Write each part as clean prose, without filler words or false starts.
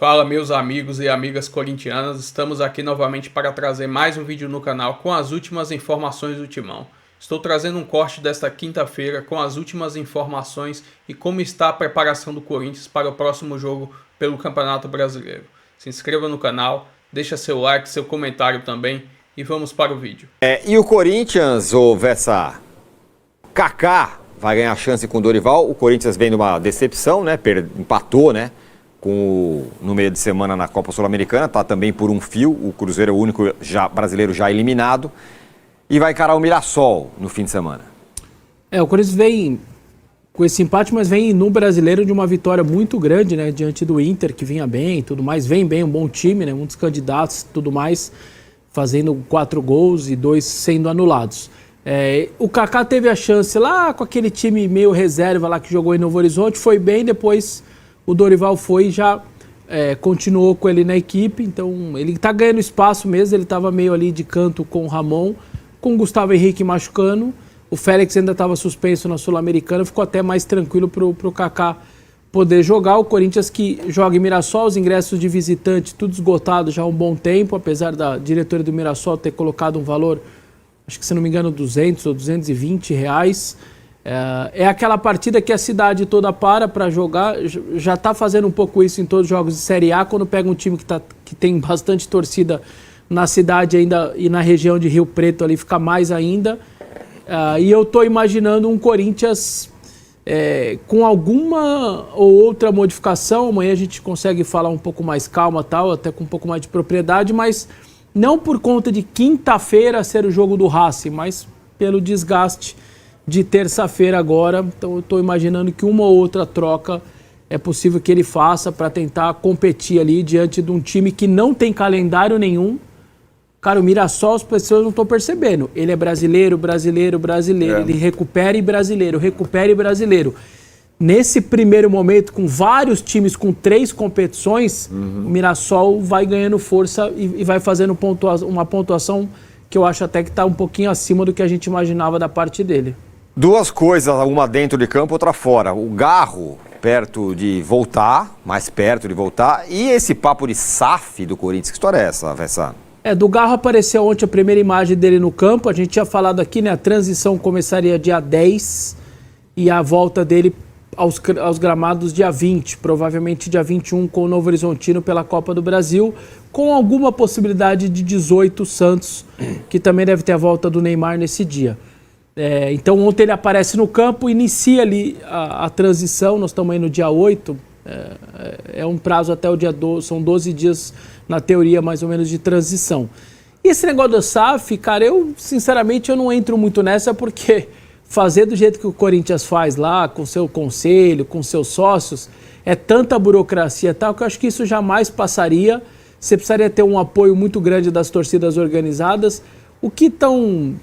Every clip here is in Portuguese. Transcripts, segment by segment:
Fala, meus amigos e amigas corintianas, estamos aqui novamente para trazer mais um vídeo no canal com as últimas informações do Timão. Estou trazendo um corte desta quinta-feira com as últimas informações e como está a preparação do Corinthians para o próximo jogo pelo Campeonato Brasileiro. Se inscreva no canal, deixa seu like, seu comentário também e vamos para o vídeo. E o Corinthians, Vessa, Kaká vai ganhar chance com o Dorival. O Corinthians vem de uma decepção, né? Empatou, né? No meio de semana na Copa Sul-Americana, está também por um fio. O Cruzeiro é o único brasileiro já eliminado. E vai encarar o Mirassol no fim de semana. O Corinthians vem com esse empate, mas vem no Brasileiro de uma vitória muito grande, né? Diante do Inter, que vinha bem e tudo mais. Vem bem, um bom time, né? Um dos candidatos e tudo mais, fazendo 4 gols e 2 sendo anulados. O Kaká teve a chance lá com aquele time meio reserva lá que jogou em Novo Horizonte, foi bem, depois o Dorival foi e já continuou com ele na equipe, então ele tá ganhando espaço mesmo, ele tava meio ali de canto com o Ramon, com o Gustavo Henrique machucando, o Félix ainda estava suspenso na Sul-Americana, ficou até mais tranquilo pro Kaká poder jogar. O Corinthians que joga em Mirassol, os ingressos de visitante tudo esgotado já há um bom tempo, apesar da diretoria do Mirassol ter colocado um valor, acho que se não me engano 200 ou 220 reais. É aquela partida que a cidade toda para jogar, já está fazendo um pouco isso em todos os jogos de Série A, quando pega um time que tem bastante torcida na cidade ainda e na região de Rio Preto ali fica mais ainda. E eu estou imaginando um Corinthians com alguma ou outra modificação, amanhã a gente consegue falar um pouco mais calma, tal, até com um pouco mais de propriedade, mas não por conta de quinta-feira ser o jogo do Racing, mas pelo desgaste de terça-feira agora. Então eu estou imaginando que uma ou outra troca é possível que ele faça para tentar competir ali diante de um time que não tem calendário nenhum. Cara, o Mirassol as pessoas não estão percebendo. Ele é brasileiro. Ele recupera e brasileiro. Nesse primeiro momento, com vários times com 3 competições, o Mirassol vai ganhando força e vai fazendo uma pontuação que eu acho até que está um pouquinho acima do que a gente imaginava da parte dele. 2 coisas, uma dentro de campo, outra fora. O Garro perto de voltar, mais perto de voltar, e esse papo de SAF do Corinthians. Que história é essa, Vessa? Do Garro apareceu ontem a primeira imagem dele no campo. A gente tinha falado aqui, né? A transição começaria dia 10 e a volta dele aos gramados dia 20, provavelmente dia 21 com o Novo Horizontino pela Copa do Brasil, com alguma possibilidade de 18 Santos, que também deve ter a volta do Neymar nesse dia. Então ontem ele aparece no campo, inicia ali a transição, nós estamos aí no dia 8, é um prazo até o dia 12, são 12 dias na teoria mais ou menos de transição. E esse negócio do SAF, cara, eu sinceramente eu não entro muito nessa, porque fazer do jeito que o Corinthians faz lá, com seu conselho, com seus sócios, é tanta burocracia e tal, que eu acho que isso jamais passaria. Você precisaria ter um apoio muito grande das torcidas organizadas. O que estão...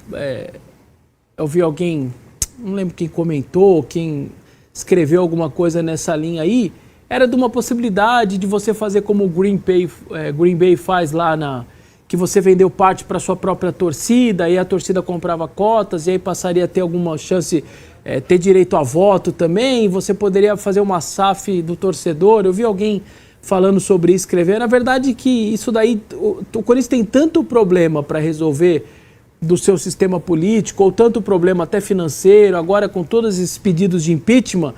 eu vi alguém, não lembro quem comentou, quem escreveu alguma coisa nessa linha aí, era de uma possibilidade de você fazer como o Green Bay faz lá que você vendeu parte para sua própria torcida, e a torcida comprava cotas, e aí passaria a ter alguma chance, ter direito a voto também, e você poderia fazer uma SAF do torcedor. Eu vi alguém falando sobre isso, escrevendo. Na verdade que isso daí, o Corinthians tem tanto problema para resolver do seu sistema político, ou tanto problema até financeiro, agora com todos esses pedidos de impeachment,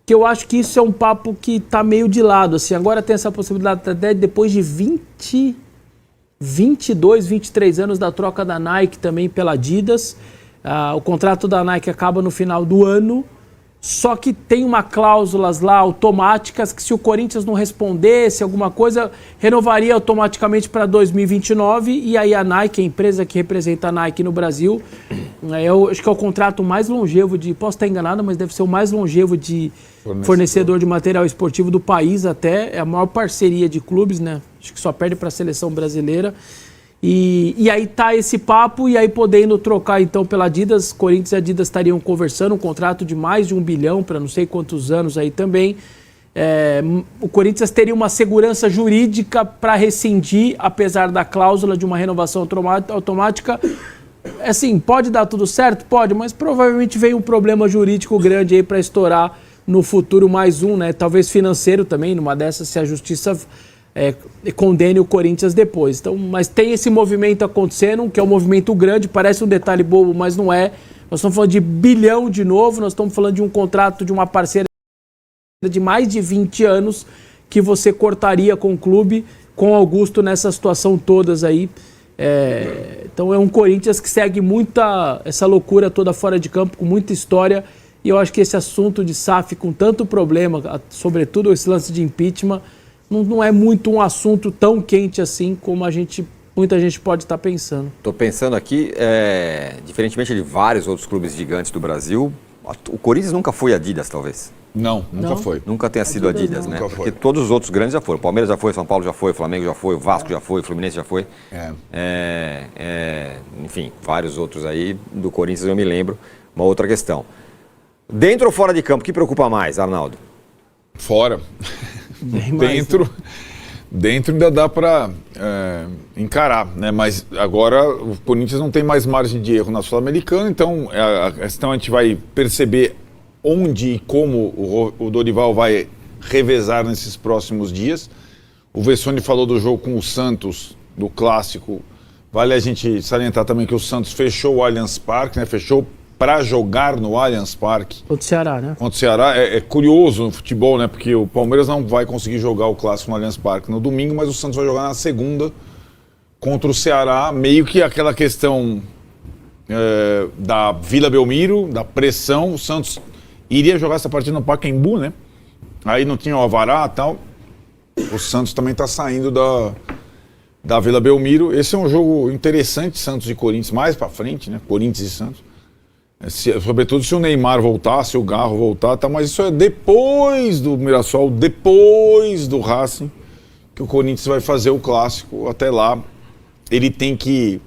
que eu acho que isso é um papo que está meio de lado. Assim, agora tem essa possibilidade até depois de 22, 23 anos da troca da Nike também pela Adidas. O contrato da Nike acaba no final do ano, só que tem uma cláusulas lá automáticas que se o Corinthians não respondesse alguma coisa, renovaria automaticamente para 2029, e aí a Nike, a empresa que representa a Nike no Brasil, eu acho que é o contrato mais longevo posso estar enganado, mas deve ser o mais longevo de fornecedor de material esportivo do país até, é a maior parceria de clubes, né? Acho que só perde para a seleção brasileira. E aí tá esse papo, e aí podendo trocar então pela Adidas, Corinthians e Adidas estariam conversando, um contrato de mais de 1 bilhão para não sei quantos anos aí também. O Corinthians teria uma segurança jurídica para rescindir, apesar da cláusula de uma renovação automática. Assim, pode dar tudo certo? Pode, mas provavelmente vem um problema jurídico grande aí para estourar no futuro mais um, né? Talvez financeiro também, numa dessas, se a justiça condene o Corinthians depois. Então, mas tem esse movimento acontecendo, que é um movimento grande, parece um detalhe bobo, mas não é. Nós estamos falando de bilhão de novo, nós estamos falando de um contrato de uma parceira de mais de 20 anos que você cortaria com o clube, com Augusto nessa situação todas aí. Então é um Corinthians que segue essa loucura toda fora de campo, com muita história, e eu acho que esse assunto de SAF com tanto problema, sobretudo esse lance de impeachment, não é muito um assunto tão quente assim como muita gente pode estar pensando. Estou pensando aqui, diferentemente de vários outros clubes gigantes do Brasil, o Corinthians nunca foi Adidas, talvez. Não, nunca foi. Nunca tenha sido Adidas, né? Porque todos os outros grandes já foram. O Palmeiras já foi, São Paulo já foi, o Flamengo já foi, o Vasco já foi, o Fluminense já foi. Enfim, vários outros aí. Do Corinthians eu me lembro. Uma outra questão. Dentro ou fora de campo, o que preocupa mais, Arnaldo? Fora. Dentro ainda dá para encarar, né? Mas agora o Corinthians não tem mais margem de erro na Sul-Americana, então a questão a gente vai perceber onde e como o Dorival vai revezar nesses próximos dias. O Vessone falou do jogo com o Santos, do Clássico. Vale a gente salientar também que o Santos fechou o Allianz Parque, né? Fechou para jogar no Allianz Parque. Contra o Ceará, né? Contra o Ceará. É curioso no futebol, né? Porque o Palmeiras não vai conseguir jogar o Clássico no Allianz Parque no domingo, mas o Santos vai jogar na segunda contra o Ceará. Meio que aquela questão da Vila Belmiro, da pressão. O Santos iria jogar essa partida no Pacaembu, né? Aí não tinha o Alvará e tal. O Santos também está saindo da Vila Belmiro. Esse é um jogo interessante, Santos e Corinthians, mais para frente, né? Corinthians e Santos. Sobretudo se o Neymar voltar, se o Garro voltar, tá, mas isso é depois do Mirassol, depois do Racing, que o Corinthians vai fazer o Clássico. Até lá, ele tem que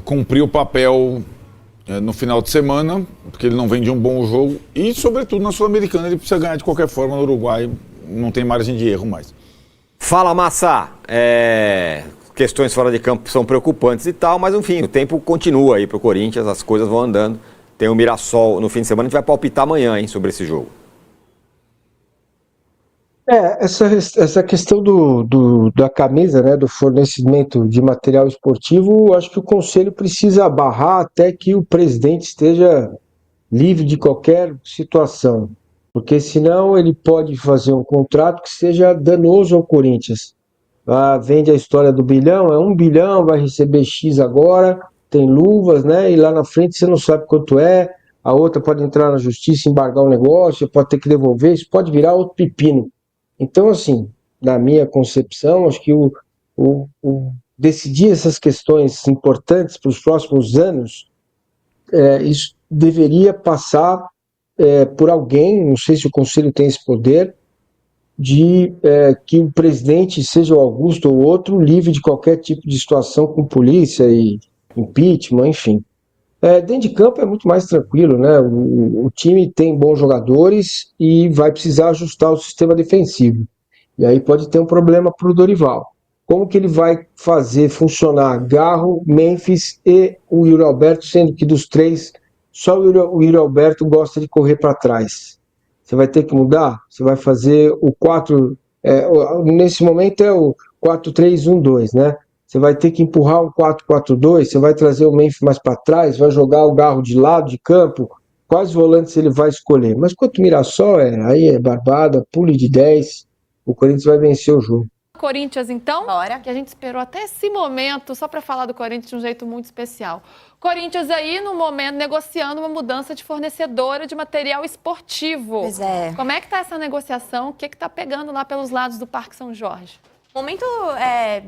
cumprir o papel no final de semana, porque ele não vem de um bom jogo, e sobretudo na Sul-Americana ele precisa ganhar de qualquer forma. No Uruguai não tem margem de erro mais. Fala, Massa! Questões fora de campo são preocupantes e tal, mas enfim, o tempo continua aí pro Corinthians, as coisas vão andando. Tem o Mirassol no fim de semana, a gente vai palpitar amanhã, hein, sobre esse jogo. Essa questão da camisa, né, do fornecimento de material esportivo, acho que o Conselho precisa barrar até que o presidente esteja livre de qualquer situação, porque senão ele pode fazer um contrato que seja danoso ao Corinthians. Vende a história do bilhão, 1 bilhão, vai receber X agora, tem luvas, né? E lá na frente você não sabe quanto é, a outra pode entrar na justiça, embargar o negócio, pode ter que devolver, isso pode virar outro pepino. Então, assim, na minha concepção, acho que decidir essas questões importantes para os próximos anos, isso deveria passar por alguém, não sei se o Conselho tem esse poder, de que o presidente, seja o Augusto ou outro, livre de qualquer tipo de situação com polícia e impeachment, enfim. Dentro de campo é muito mais tranquilo, né? O time tem bons jogadores e vai precisar ajustar o sistema defensivo. E aí pode ter um problema para o Dorival. Como que ele vai fazer funcionar Garro, Memphis e o Yuri Alberto, sendo que dos três, só o Yuri Alberto gosta de correr para trás? Você vai ter que mudar? Você vai fazer o 4... nesse momento é o 4-3-1-2, né? Você vai ter que empurrar um 4-4-2, você vai trazer o Memphis mais para trás, vai jogar o Garro de lado de campo. Quais volantes ele vai escolher? Mas quanto o Mirassol, aí é barbada, pule de 10, o Corinthians vai vencer o jogo. Corinthians, então, Bora. que a gente esperou até esse momento só para falar do Corinthians de um jeito muito especial. Corinthians aí, no momento, negociando uma mudança de fornecedora de material esportivo. Pois é. Como é que tá essa negociação? O que tá pegando lá pelos lados do Parque São Jorge? Momento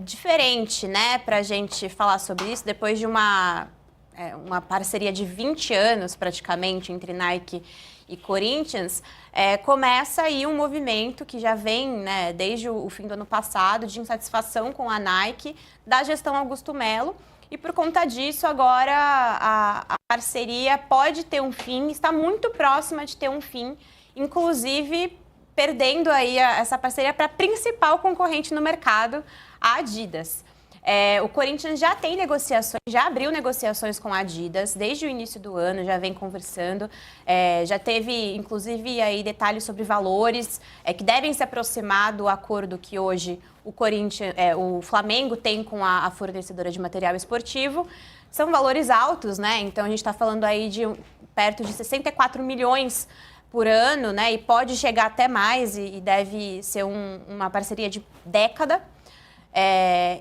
diferente, né, pra gente falar sobre isso, depois de uma parceria de 20 anos, praticamente, entre Nike e Corinthians, começa aí um movimento que já vem, né, desde o fim do ano passado, de insatisfação com a Nike, da gestão Augusto Melo, e por conta disso, agora a parceria pode ter um fim, está muito próxima de ter um fim, inclusive perdendo aí essa parceria para a principal concorrente no mercado, a Adidas. O Corinthians já tem negociações, já abriu negociações com a Adidas desde o início do ano, já vem conversando. Já teve, inclusive, aí detalhes sobre valores que devem se aproximar do acordo que hoje o Flamengo tem com a fornecedora de material esportivo. São valores altos, né? Então a gente está falando aí de perto de 64 milhões por ano, né? E pode chegar até mais e deve ser uma parceria de década.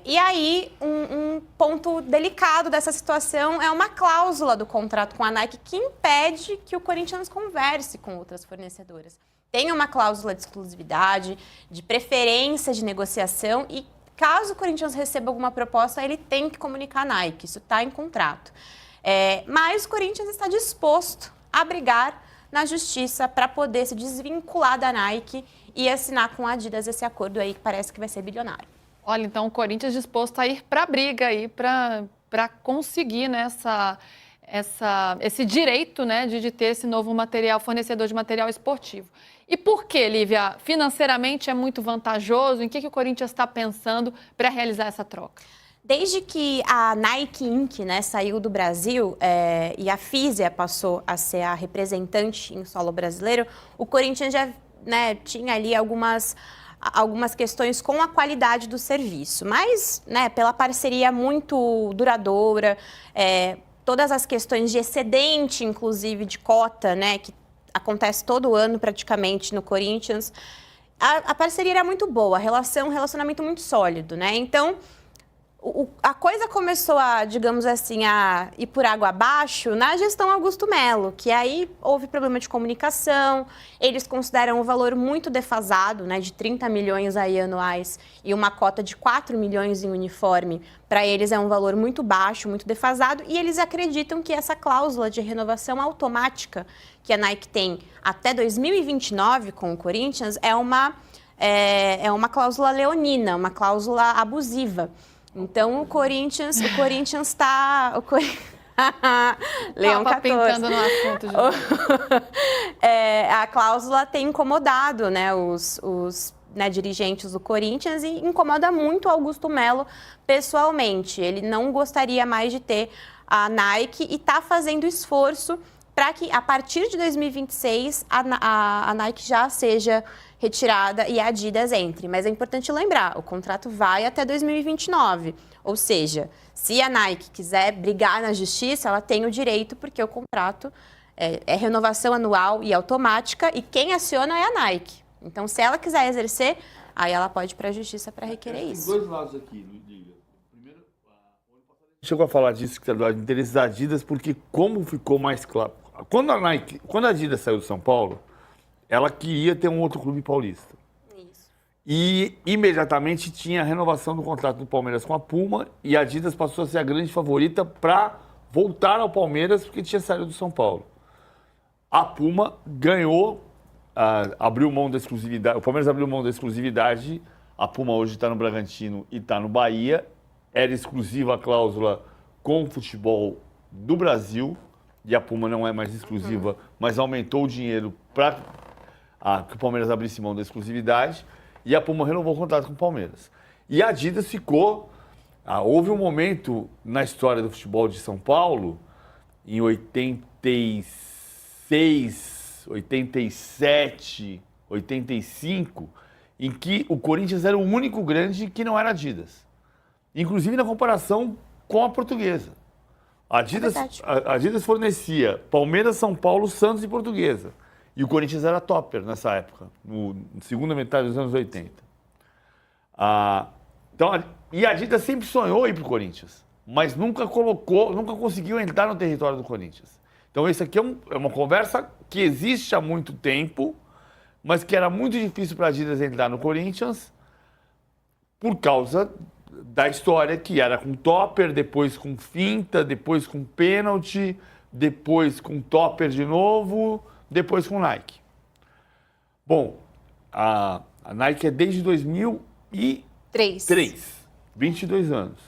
E aí, um ponto delicado dessa situação é uma cláusula do contrato com a Nike que impede que o Corinthians converse com outras fornecedoras. Tem uma cláusula de exclusividade, de preferência de negociação e caso o Corinthians receba alguma proposta, ele tem que comunicar a Nike, isso está em contrato. Mas o Corinthians está disposto a brigar na justiça para poder se desvincular da Nike e assinar com a Adidas esse acordo aí que parece que vai ser bilionário. Olha, então o Corinthians disposto a ir para a briga aí para conseguir, né, esse direito, né, de ter esse novo fornecedor de material esportivo. E por que, Lívia? Financeiramente é muito vantajoso? Em que o Corinthians está pensando para realizar essa troca? Desde que a Nike Inc., né, saiu do Brasil e a Fisia passou a ser a representante em solo brasileiro, o Corinthians já, né, tinha ali algumas questões com a qualidade do serviço, mas, né, pela parceria muito duradoura, todas as questões de excedente, inclusive de cota, né, que acontece todo ano praticamente no Corinthians, a parceria era muito boa, um relacionamento muito sólido, né? Então, a coisa começou digamos assim, a ir por água abaixo na gestão Augusto Melo, que aí houve problema de comunicação, eles consideram o valor muito defasado, né, de 30 milhões aí anuais e uma cota de 4 milhões em uniforme, para eles é um valor muito baixo, muito defasado, e eles acreditam que essa cláusula de renovação automática que a Nike tem até 2029 com o Corinthians é uma cláusula leonina, uma cláusula abusiva. Então, o Corinthians está... Leão 14. Pintando no assunto. A cláusula tem incomodado, né, os dirigentes do Corinthians e incomoda muito Augusto Melo pessoalmente. Ele não gostaria mais de ter a Nike e está fazendo esforço para que, a partir de 2026, a Nike já seja retirada e a Adidas entre. Mas é importante lembrar, o contrato vai até 2029. Ou seja, se a Nike quiser brigar na justiça, ela tem o direito, porque o contrato é renovação anual e automática, e quem aciona é a Nike. Então, se ela quiser exercer, aí ela pode ir para a justiça para requerer isso. Tem dois lados aqui, Liga. Primeiro, chegou a falar disso, que tá do interesse da Adidas, porque como ficou mais claro... Quando a Adidas saiu do São Paulo, ela queria ter um outro clube paulista. Isso. E imediatamente tinha a renovação do contrato do Palmeiras com a Puma e a Adidas passou a ser a grande favorita para voltar ao Palmeiras porque tinha saído do São Paulo. A Puma ganhou, abriu mão da exclusividade, o Palmeiras abriu mão da exclusividade, a Puma hoje está no Bragantino e está no Bahia, era exclusiva a cláusula com o futebol do Brasil, e a Puma não é mais exclusiva, mas aumentou o dinheiro para que o Palmeiras abrisse mão da exclusividade, e a Puma renovou o contrato com o Palmeiras. E a Adidas ficou... houve um momento na história do futebol de São Paulo, em 86, 87, 85, em que o Corinthians era o único grande que não era Adidas. Inclusive na comparação com a Portuguesa. A Adidas fornecia Palmeiras, São Paulo, Santos e Portuguesa. E o Corinthians era topper nessa época, na segunda metade dos anos 80. E a Adidas sempre sonhou ir para o Corinthians, mas nunca conseguiu entrar no território do Corinthians. Então, isso aqui é uma conversa que existe há muito tempo, mas que era muito difícil para a Adidas entrar no Corinthians por causa da história que era com topper, depois com finta, depois com pênalti, depois com topper de novo, depois com Nike. Bom, a Nike é desde 2003, 22 anos.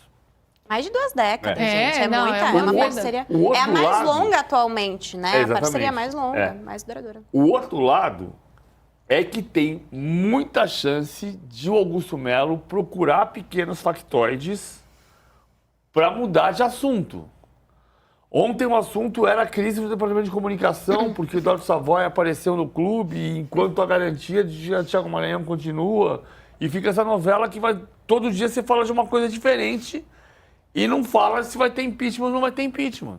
Mais de 2 décadas, gente. É não, muita, é uma uma parceria. É a mais longa atualmente, né? A parceria mais longa, mais duradoura. O outro lado é que tem muita chance de o Augusto Melo procurar pequenos factoides para mudar de assunto. Ontem o assunto era a crise do departamento de comunicação, porque o Eduardo Savoy apareceu no clube, enquanto a garantia de Thiago Maranhão continua. E fica essa novela que todo dia você fala de uma coisa diferente e não fala se vai ter impeachment ou não vai ter impeachment.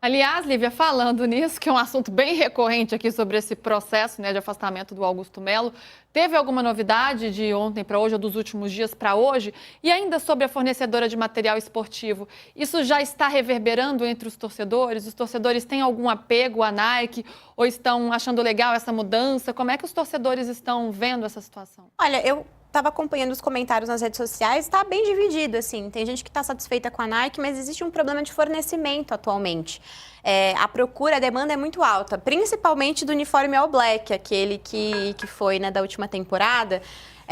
Aliás, Lívia, falando nisso, que é um assunto bem recorrente aqui sobre esse processo, né, de afastamento do Augusto Melo, teve alguma novidade de ontem para hoje, ou dos últimos dias para hoje? E ainda sobre a fornecedora de material esportivo, isso já está reverberando entre os torcedores? Os torcedores têm algum apego à Nike ou estão achando legal essa mudança? Como é que os torcedores estão vendo essa situação? Olha, eu estava acompanhando os comentários nas redes sociais, está bem dividido, assim. Tem gente que está satisfeita com a Nike, mas existe um problema de fornecimento atualmente. A procura, a demanda é muito alta, principalmente do uniforme All Black, aquele que foi, né, da última temporada.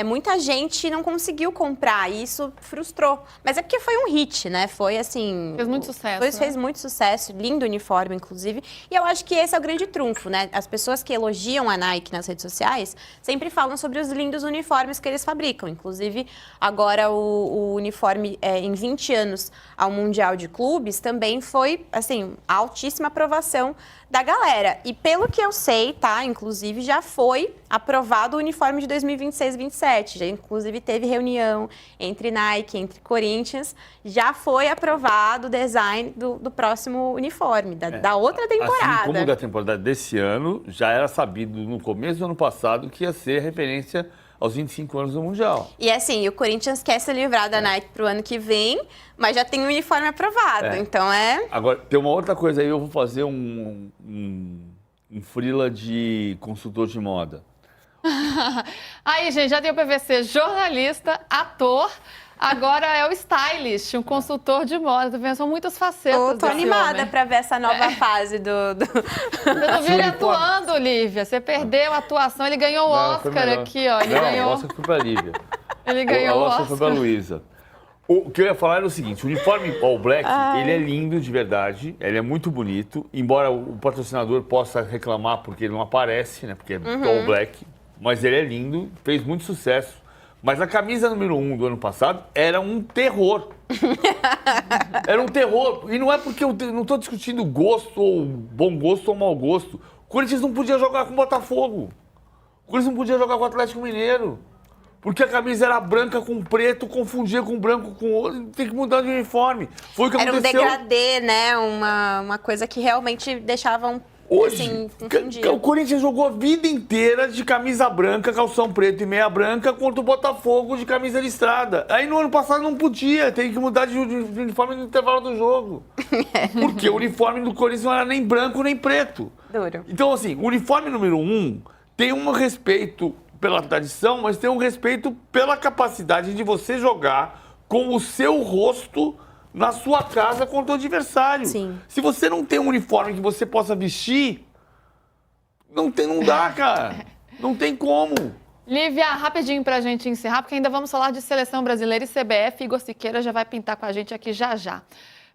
Muita gente não conseguiu comprar e isso frustrou. Mas é porque foi um hit, né? Foi assim... Fez muito sucesso, Fez muito sucesso, lindo uniforme, inclusive. E eu acho que esse é o grande trunfo, né? As pessoas que elogiam a Nike nas redes sociais sempre falam sobre os lindos uniformes que eles fabricam. Inclusive, agora o uniforme em 20 anos ao Mundial de Clubes também foi, assim, altíssima aprovação da galera. E pelo que eu sei, tá? Inclusive, já foi aprovado o uniforme de 2026-27. Já, inclusive, teve reunião entre Nike, entre Corinthians. Já foi aprovado o design do próximo uniforme, da outra temporada. Assim como da temporada desse ano, já era sabido no começo do ano passado que ia ser referência aos 25 anos do Mundial. E assim, o Corinthians quer se livrar da Nike pro ano que vem, mas já tem o uniforme aprovado, então Agora, tem uma outra coisa aí, eu vou fazer um freela de consultor de moda. Aí, gente, já tem o PVC jornalista, ator, agora é o stylist, um consultor de moda. São muitas facetas. Tô animada para ver essa nova fase do... Você não viu ele atuando, Lívia. Você perdeu a atuação. Ele ganhou o Oscar aqui, ó. Ele ganhou... O Oscar foi pra Lívia. Ele ganhou o Oscar. Foi pra Luísa. O que eu ia falar era o seguinte, o uniforme All Black, ele é lindo de verdade, ele é muito bonito, embora o patrocinador possa reclamar porque ele não aparece, né, porque é All Black, mas ele é lindo, fez muito sucesso. Mas a camisa número 1 do ano passado era um terror. Era um terror. E não é porque eu não estou discutindo gosto, ou bom gosto ou mau gosto. O Corinthians não podia jogar com o Botafogo. O Corinthians não podia jogar com o Atlético Mineiro. Porque a camisa era branca com preto, confundia com branco com outro, tem que mudar de uniforme. Foi o que aconteceu. Era um degradê, né? Uma coisa que realmente deixava Hoje, assim, confundia. O Corinthians jogou a vida inteira de camisa branca, calção preto e meia branca contra o Botafogo de camisa listrada. Aí no ano passado não podia, tem que mudar de uniforme no intervalo do jogo. Porque o uniforme do Corinthians não era nem branco nem preto. Duro. Então assim, o uniforme número 1 tem um respeito pela tradição, mas tem um respeito pela capacidade de você jogar com o seu rosto na sua casa contra o adversário. Sim. Se você não tem um uniforme que você possa vestir, não dá, cara. Não tem como. Lívia, rapidinho pra gente encerrar, porque ainda vamos falar de Seleção Brasileira e CBF. Igor Siqueira já vai pintar com a gente aqui já já.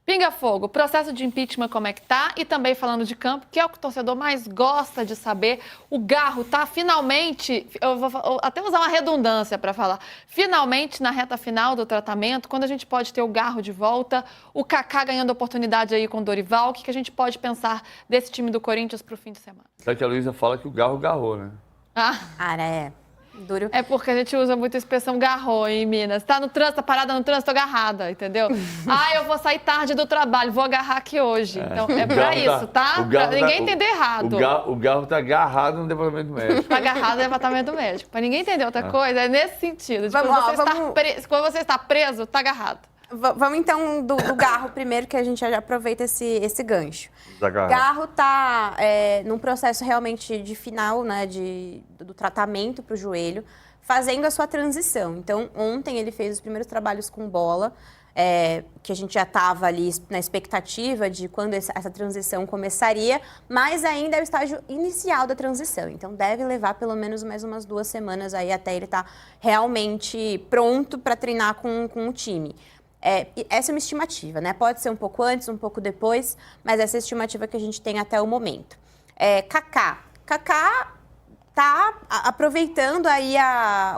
Pinga Fogo, processo de impeachment como é que tá? E também falando de campo, que é o que o torcedor mais gosta de saber. O Garro tá finalmente, eu vou até usar uma redundância para falar, finalmente na reta final do tratamento, quando a gente pode ter o Garro de volta, o Kaká ganhando oportunidade aí com o Dorival, o que a gente pode pensar desse time do Corinthians pro fim de semana? Sabe que a Luísa fala que o Garro garrou, né? Cara, duro. É porque a gente usa muito a expressão garrou em Minas. Tá no trânsito, tá parada no trânsito, agarrada, entendeu? Eu vou sair tarde do trabalho, vou agarrar aqui hoje. Então, é pra isso, tá? Pra ninguém entender errado. O Garro tá agarrado no departamento médico. Tá agarrado no departamento médico. Pra ninguém entender outra coisa, é nesse sentido. Quando você está preso, tá agarrado. Vamos então do Garro primeiro, que a gente já aproveita esse gancho. Garro está num processo realmente de final, né, do tratamento para o joelho, fazendo a sua transição. Então, ontem ele fez os primeiros trabalhos com bola, que a gente já estava ali na expectativa de quando essa transição começaria, mas ainda é o estágio inicial da transição. Então, deve levar pelo menos mais umas 2 semanas aí até ele estar realmente pronto para treinar com o time. Essa é uma estimativa, né? Pode ser um pouco antes, um pouco depois, mas essa é a estimativa que a gente tem até o momento. Kaká tá aproveitando aí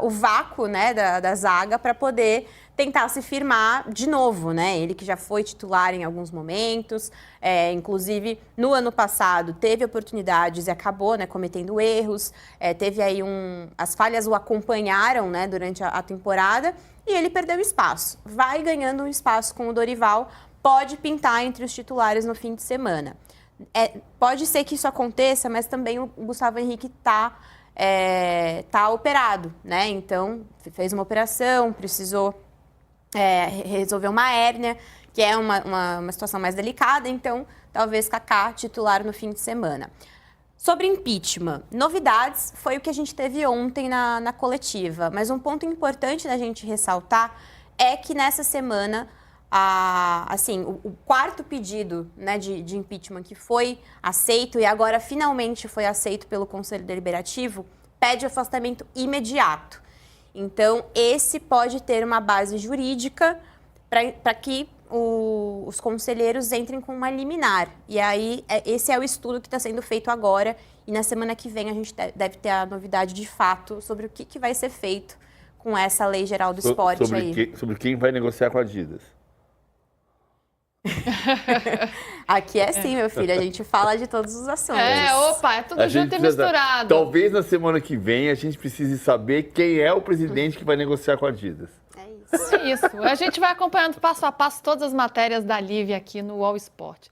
o vácuo, né, da zaga para poder tentar se firmar de novo, né? Ele que já foi titular em alguns momentos, inclusive no ano passado teve oportunidades e acabou, né, cometendo erros, teve aí as falhas o acompanharam, né, durante a temporada e ele perdeu espaço. Vai ganhando um espaço com o Dorival, pode pintar entre os titulares no fim de semana. Pode ser que isso aconteça, mas também o Gustavo Henrique tá operado, né? Então fez uma operação, precisou resolver uma hérnia, que é uma situação mais delicada, então talvez Kaká titular no fim de semana. Sobre impeachment, novidades foi o que a gente teve ontem na coletiva, mas um ponto importante da gente ressaltar é que nessa semana, o quarto pedido, né, de impeachment que foi aceito e agora finalmente foi aceito pelo Conselho Deliberativo, pede afastamento imediato. Então, esse pode ter uma base jurídica para que os conselheiros entrem com uma liminar. E aí, esse é o estudo que está sendo feito agora. E na semana que vem a gente deve ter a novidade de fato sobre o que vai ser feito com essa lei geral do esporte sobre quem vai negociar com a Adidas. Aqui é assim, meu filho, a gente fala de todos os assuntos. É tudo junto e misturado. Talvez na semana que vem a gente precise saber quem é o presidente que vai negociar com a Adidas. É isso. É isso. A gente vai acompanhando passo a passo todas as matérias da Lívia aqui no UOL Esporte.